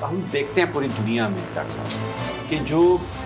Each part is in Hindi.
हम देखते हैं पूरी दुनिया में डॉक्टर साहब कि जो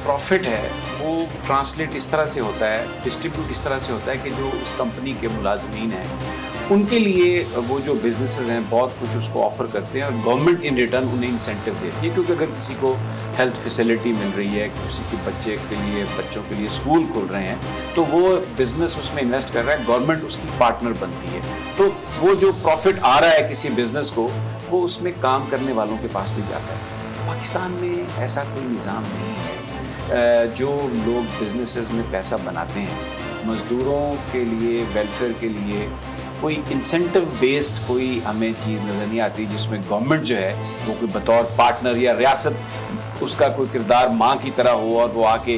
प्रॉफिट है वो ट्रांसलेट इस तरह से होता है, डिस्ट्रीब्यूट इस तरह से होता है कि जो उस कंपनी के मुलाजमीन हैं उनके लिए वो जो बिजनेसेस हैं बहुत कुछ उसको ऑफ़र करते हैं और गवर्नमेंट इन रिटर्न उन्हें इंसेंटिव देती है, क्योंकि अगर किसी को हेल्थ फैसिलिटी मिल रही है, किसी के बच्चों के लिए स्कूल खुल रहे हैं तो वो बिज़नेस उसमें इन्वेस्ट कर रहा है, गवर्नमेंट उसकी पार्टनर बनती है। तो वो जो प्रॉफिट आ रहा है किसी बिज़नेस को वो उसमें काम करने वालों के पास भी जाता है। पाकिस्तान में ऐसा कोई निज़ाम नहीं है। जो लोग बिजनेसेस में पैसा बनाते हैं, मज़दूरों के लिए, वेलफेयर के लिए कोई इंसेंटिव बेस्ड कोई हमें चीज़ नज़र नहीं आती जिसमें गवर्नमेंट जो है वो कोई बतौर पार्टनर या रियासत उसका कोई किरदार माँ की तरह हो और वो आके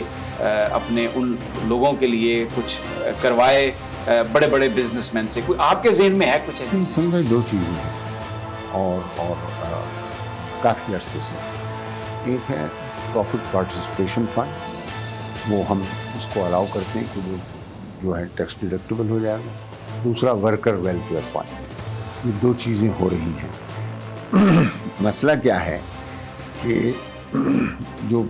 अपने उन लोगों के लिए कुछ करवाए, बड़े बड़े बिजनेसमैन से। कोई आपके ज़हन में है कुछ ऐसी चीज़? भाई दो चीज़ें हैं और काफ़ी अरसे से। एक है प्रॉफिट पार्टिसिपेशन फंड, वो हम उसको अलाउ करते हैं कि वो जो है टैक्स डिडक्टेबल हो जाएगा। दूसरा वर्कर वेलफेयर फंड, ये दो चीज़ें हो रही हैं। मसला क्या है कि जो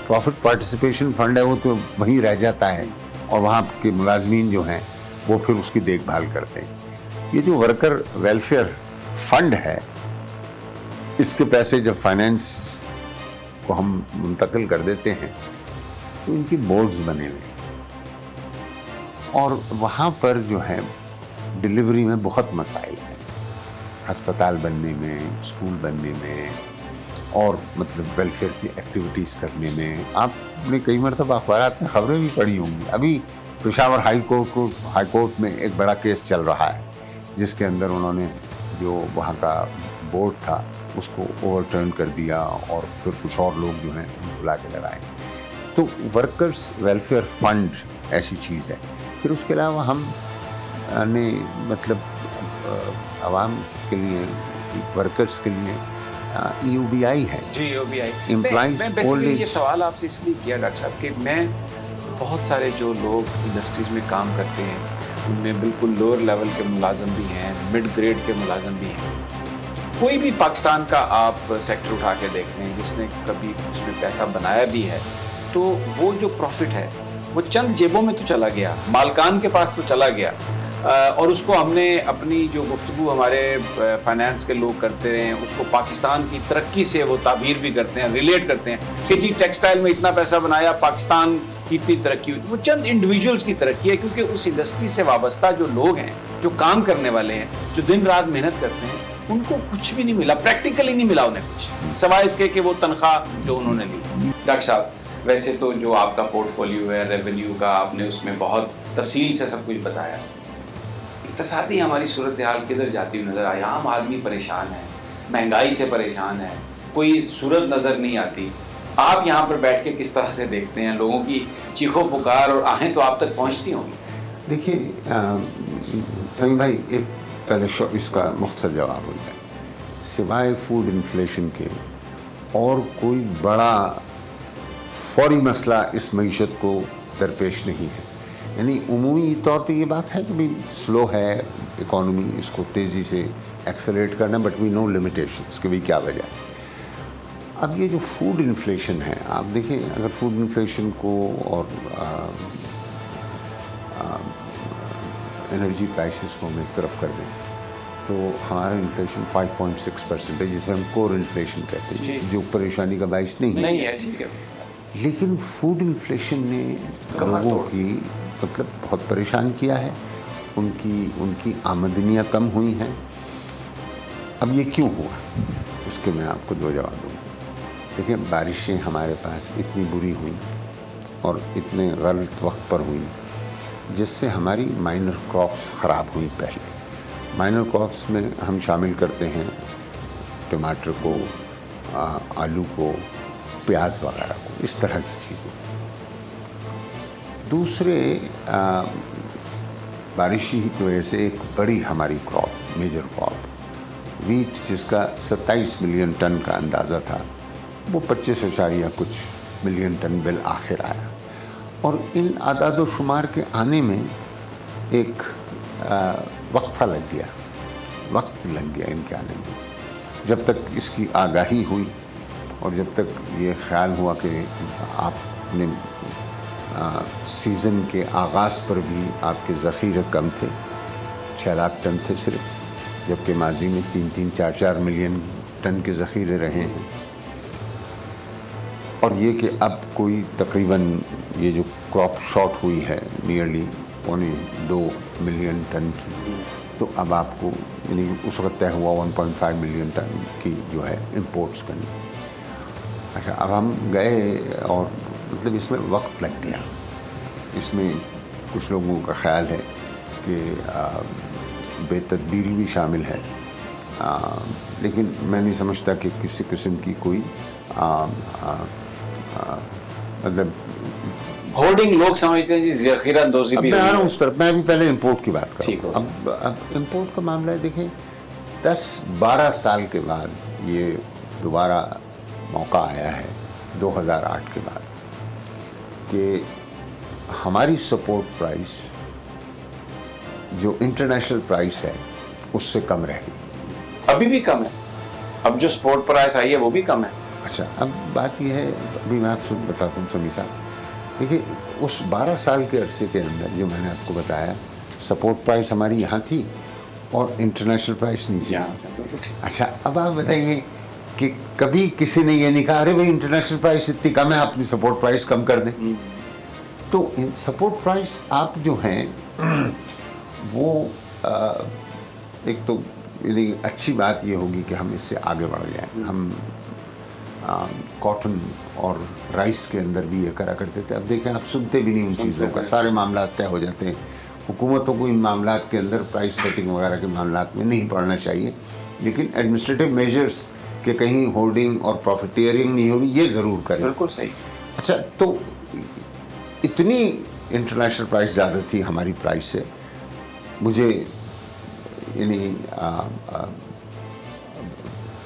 प्रॉफिट पार्टिसिपेशन फंड है वो तो वहीं रह जाता है और वहाँ के मुलाजमीन जो हैं वो फिर उसकी देखभाल करते हैं। ये जो वर्कर वेलफेयर फंड है, इसके पैसे जब फाइनेंस को हम मुंतकिल कर देते हैं तो इनकी बोर्ड्स बने हुए और वहाँ पर जो है डिलीवरी में बहुत मसाइल हैं, अस्पताल बनने में, स्कूल बनने में और मतलब वेलफेयर की एक्टिविटीज़ करने में। आपने कई मरतबा अखबारात में खबरें भी पढ़ी होंगी। अभी पेशावर हाई कोर्ट में एक बड़ा केस चल रहा है जिसके अंदर उन्होंने जो वहाँ का बोर्ड था उसको ओवरटर्न कर दिया और फिर कुछ और लोग जो हैं बुला के लगाए। तो वर्कर्स वेलफेयर फंड ऐसी चीज़ है। फिर उसके अलावा हम ने मतलब आवाम के लिए, वर्कर्स के लिए EOBI है जी, EOBI। Employees old age. ये सवाल आपसे इसलिए किया डॉक्टर साहब कि मैं बहुत सारे जो लोग इंडस्ट्रीज़ में काम करते हैं उनमें बिल्कुल लोअर लेवल के मुलाजम भी हैं, मिड ग्रेड के मुलाजम भी हैं। कोई भी पाकिस्तान का आप सेक्टर उठा के देख लें जिसने कभी उसमें पैसा बनाया भी है तो वो जो प्रॉफिट है वो चंद जेबों में तो चला गया, मालकान के पास तो चला गया। और उसको हमने अपनी जो गुफ्तगू हमारे फाइनेंस के लोग करते रहे हैं उसको पाकिस्तान की तरक्की से वो ताबीर भी करते हैं, रिलेट करते हैं कि जी टेक्सटाइल में इतना पैसा बनाया, पाकिस्तान की इतनी तरक्की हुई। वो चंद इंडिविजुअल्स की तरक्की है क्योंकि उस इंडस्ट्री से वाबस्ता जो लोग हैं, जो काम करने वाले हैं, जो दिन रात मेहनत करते हैं, उनको कुछ भी नहीं मिला, प्रैक्टिकली नहीं मिला उन्हें कुछ, सिवाय इसके कि वो तनख्वाह जो उन्होंने ली। डॉक्टर साहब, वैसे तो जो आपका पोर्टफोलियो है रेवेन्यू का, आपने उसमें बहुत तफसील से सब कुछ बताया। इक़्तिसादी हमारी सूरत हाल किधर जाती हुई नज़र आई? आम आदमी परेशान है, महंगाई से परेशान है, कोई सूरत नज़र नहीं आती। आप यहाँ पर बैठ के किस तरह से देखते हैं? लोगों की चीखों पुकार और आहें तो आप तक पहुँचती होंगी। देखिए समीम भाई, एक पहले इसका मुख्तसर जवाब हो जाए। सिवाय फूड इन्फ्लेशन के और कोई बड़ा फौरी मसला इस मईशत को दरपेश नहीं है। यानी उमूमी तौर पे ये बात है कि भाई स्लो है इकॉनमी, इसको तेज़ी से एक्सेलरेट करना, बट वी नो लिमिटेशंस कि भाई क्या वजह है। अब ये जो फूड इन्फ्लेशन है, आप देखें अगर फूड इन्फ्लेशन को और एनर्जी प्राइसेस को हम एक तरफ कर दें तो हमारा इन्फ्लेशन 5.6% है, जिसे हम कोर इन्फ्लेशन कहते हैं, जो परेशानी का बाइस नहीं है। ठीक है। लेकिन फूड इन्फ्लेशन ने लोगों की मतलब बहुत परेशान किया है, उनकी आमदनियाँ कम हुई हैं। अब ये क्यों हुआ, उसके मैं आपको दो जवाब दूँगा। देखिए, बारिशें हमारे पास इतनी बुरी हुई और इतने गलत वक्त पर हुई जिससे हमारी माइनर क्रॉप्स ख़राब हुई। पहले माइनर क्रॉप्स में हम शामिल करते हैं टमाटर को, आलू को, प्याज वगैरह को, इस तरह की चीज़ें। दूसरे बारिश की वजह से एक बड़ी हमारी क्रॉप, मेजर क्रॉप वीट, जिसका 27 मिलियन टन का अंदाज़ा था, वो 25 कुछ मिलियन टन बिल आखिर आया। और इन आदाद शुमार के आने में एक वक्फा लग गया, वक्त लग गया इनके आने में। जब तक इसकी आगाही हुई और जब तक ये ख्याल हुआ कि आपने सीज़न के आगाज़ पर भी आपके ज़ख़ीरे कम थे, 6 लाख टन थे सिर्फ, जबकि माजी में 3-3, 4-4 मिलियन टन के ज़ख़ीरे रहे हैं। और ये कि अब कोई तकरीबन ये जो क्रॉप शॉर्ट हुई है नियरली 2 मिलियन टन की, तो अब आपको यानी उस वक्त तय हुआ 1.5 मिलियन टन की जो है इंपोर्ट्स करनी। अच्छा, अब हम गए और मतलब इसमें वक्त लग गया। इसमें कुछ लोगों का ख्याल है कि बेतदबीरी भी शामिल है, लेकिन मैं नहीं समझता कि किसी किस्म की कोई मतलब होर्डिंग लोग समझते हैं जी ज़ख़ीरा अंदोज़ी भी। मैं आ रहा हूँ उस तरफ, मैं अभी पहले इंपोर्ट की बात कर रहा हूँ। अब इंपोर्ट का मामला है, देखें 10-12 साल के बाद ये दोबारा मौका आया है 2008 के बाद कि हमारी सपोर्ट प्राइस जो इंटरनेशनल प्राइस है उससे कम रह गई। अभी भी कम है, अब जो सपोर्ट प्राइस आई है वो भी कम है। अच्छा, अब बात यह है, अभी मैं आपसे बताता हूँ समी साहब, देखिए उस 12 साल के अरसे के अंदर जो मैंने आपको बताया, सपोर्ट प्राइस हमारी यहाँ थी और इंटरनेशनल प्राइस नीचे। अच्छा, अब आप बताइए कि कभी किसी ने ये नहीं कहा अरे भाई इंटरनेशनल प्राइस इतनी कम है, अपनी सपोर्ट प्राइस कम कर दें। तो सपोर्ट प्राइस आप जो हैं वो एक तो अच्छी बात ये होगी कि हम इससे आगे बढ़ जाएं। हम कॉटन और राइस के अंदर भी ये करा करते थे। अब देखें, आप सुनते भी नहीं उन चीज़ों का, सारे मामला तय हो जाते हैं। हुकूमतों को इन मामलात के अंदर प्राइस सेटिंग वगैरह के मामलात में नहीं पड़ना चाहिए, लेकिन एडमिनिस्ट्रेटिव मेजर्स के कहीं होर्डिंग और प्रॉफिटियरिंग नहीं हो रही, ये ज़रूर करें। बिल्कुल सही। अच्छा, तो इतनी इंटरनेशनल प्राइस ज़्यादा थी हमारी प्राइस से, मुझे यानी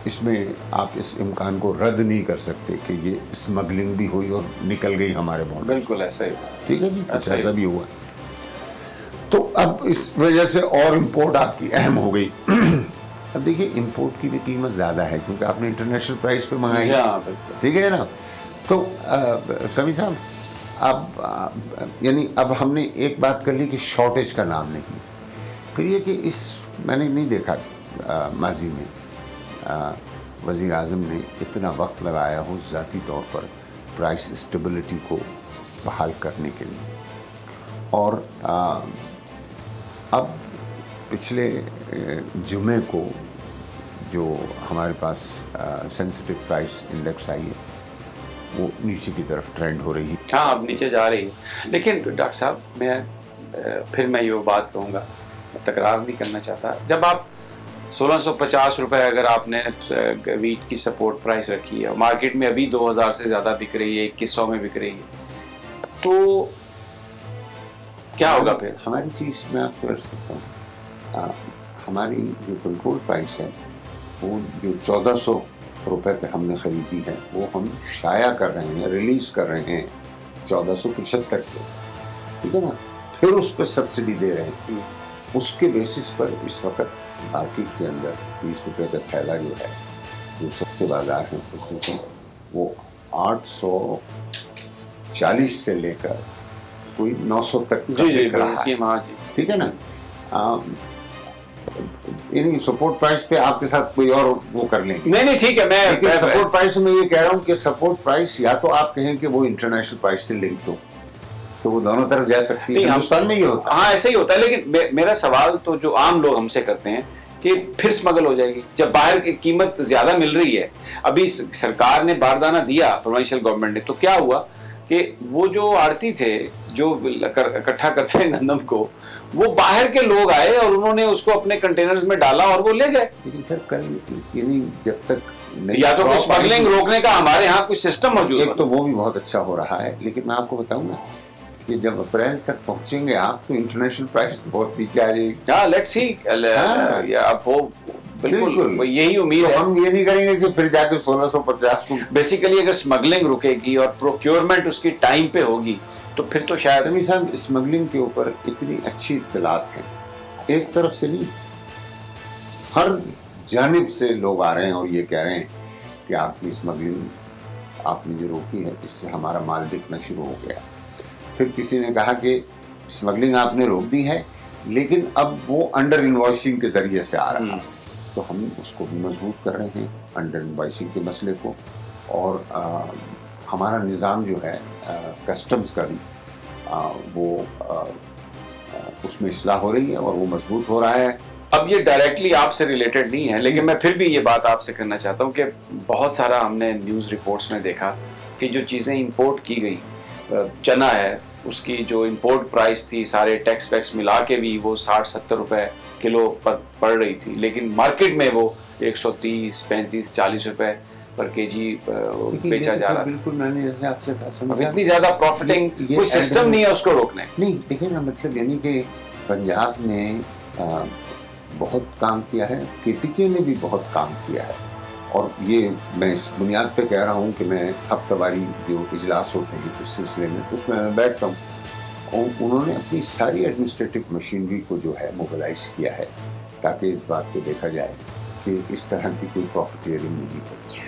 इसमें आप इस इम्कान को रद्द नहीं कर सकते कि ये स्मगलिंग भी हुई और निकल गई हमारे बॉर्डर। बिल्कुल ऐसा ही, ठीक है जी, ऐसा भी हुआ। तो अब इस वजह से और इम्पोर्ट आपकी अहम हो गई। अब देखिए, इंपोर्ट की भी कीमत ज़्यादा है क्योंकि आपने इंटरनेशनल प्राइस पे मंगाई, ठीक है ना। तो समी साहब, अब यानी अब हमने एक बात कर ली कि शॉर्टेज का नाम नहीं, फिर ये कि मैंने नहीं देखा माजी में वज़ीर आज़म ने इतना वक्त लगाया हो ज़ाती तौर पर प्राइस स्टेबिलिटी को बहाल करने के लिए। और अब पिछले जुमे को जो हमारे पास सेंसिटिव प्राइस इंडेक्स आई है वो नीचे की तरफ ट्रेंड हो रही है। हाँ, अब नीचे जा रही है। लेकिन डॉक्टर साहब, मैं ये बात कहूँगा, तकरार नहीं करना चाहता, जब आप 1650 रुपए अगर आपने वीट की सपोर्ट प्राइस रखी है और मार्केट में अभी 2000 से ज़्यादा बिक रही है, 2100 में बिक रही है, तो क्या होगा फिर? हमारी चीज़ मैं आपसे अर्ज करता हूँ, हमारी जो कंट्रोल प्राइस है वो जो 1400 रुपए पे हमने ख़रीदी है वो हम शाया कर रहे हैं, रिलीज़ कर रहे हैं 1475 पे, ठीक है ना। फिर उस पर सब्सिडी दे रहे हैं। उसके बेसिस पर इस वक्त मार्केट के अंदर 20 रुपये का थैला जो है, जो सस्ते बाजार हैं उसमें वो 840 से लेकर कोई 900 तक बिक रहा है, ठीक है ना। यानी सपोर्ट प्राइस पे आपके साथ कोई और वो कर लेंगे। नहीं ठीक है, मैं सपोर्ट प्राइस में ये कह रहा हूँ कि सपोर्ट प्राइस या तो आप कहें कि वो इंटरनेशनल प्राइस से लिंक हो, तो वो दोनों तरफ जा सकती है। हिंदुस्तान में ये होता है। हाँ, ऐसा ही होता है। लेकिन मेरा सवाल तो जो आम लोग हमसे करते हैं कि फिर स्मगल हो जाएगी जब बाहर की कीमत ज्यादा मिल रही है। अभी सरकार ने बारदाना दिया, प्रोविंशियल गवर्नमेंट ने, तो क्या हुआ कि वो जो आड़ती थे जो इकट्ठा करते हैं गंदम को, वो बाहर के लोग आए और उन्होंने उसको अपने कंटेनर्स में डाला और वो ले गए। लेकिन सर कल यानी जब तक या तो कुछ स्मगलिंग रोकने का हमारे यहाँ कुछ सिस्टम मौजूद है, तो वो भी बहुत अच्छा हो रहा है। लेकिन मैं आपको बताऊंगा कि जब अप्रैल तक पहुंचेंगे आप तो इंटरनेशनल प्राइस बहुत नीचे आ जाएगी। हाँ, लेट्स सी। अब वो बिल्कुल यही उम्मीद है। हम ये नहीं करेंगे कि फिर जाके 1650 को। बेसिकली अगर स्मगलिंग रुकेगी और प्रोक्योरमेंट उसकी टाइम पे होगी तो फिर तो शायद। समी साहब, स्मगलिंग के ऊपर इतनी अच्छी इत्तलात हैं, एक तरफ से नहीं, हर जानिब से लोग आ रहे हैं और ये कह रहे हैं कि आपकी स्मगलिंग आपने जो रोकी है इससे हमारा माल बिकना शुरू हो गया। फिर किसी ने कहा कि स्मगलिंग आपने रोक दी है, लेकिन अब वो अंडर इन्वॉइसिंग के ज़रिए से आ रहा है, तो हम उसको भी मजबूत कर रहे हैं, अंडर इन्वॉइसिंग के मसले को। और हमारा निज़ाम जो है कस्टम्स का भी उसमें इस्लाह हो रही है और वो मजबूत हो रहा है। अब ये डायरेक्टली आपसे रिलेटेड नहीं है, लेकिन मैं फिर भी ये बात आपसे करना चाहता हूँ कि बहुत सारा हमने न्यूज़ रिपोर्ट्स में देखा कि जो चीज़ें इंपोर्ट की गई, चना है, उसकी जो इंपोर्ट प्राइस थी सारे टैक्स वैक्स मिला के भी वो 60-70 रुपए किलो पर पड़ रही थी, लेकिन मार्केट में वो 130, 35, 40 रुपए पर केजी बेचा जा रहा था। बिल्कुल मैंने जैसे आपसे कहा, अब इतनी ज़्यादा प्रॉफिटिंग कोई सिस्टम नहीं है उसको रोकने। नहीं, देखिए ना, मतलब यानी कि पंजाब ने बहुत काम किया है, केटीके ने भी बहुत काम किया है, और ये मैं इस बुनियाद पे कह रहा हूँ कि मैं हफ्तावारी जो इजलास होते हैं इस सिलसिले में, उसमें मैं बैठता हूँ, और उन्होंने अपनी सारी एडमिनिस्ट्रेटिव मशीनरी को जो है मोबिलाइज किया है ताकि इस बात को देखा जाए कि इस तरह की कोई प्रॉफिटियरिंग नहीं हो।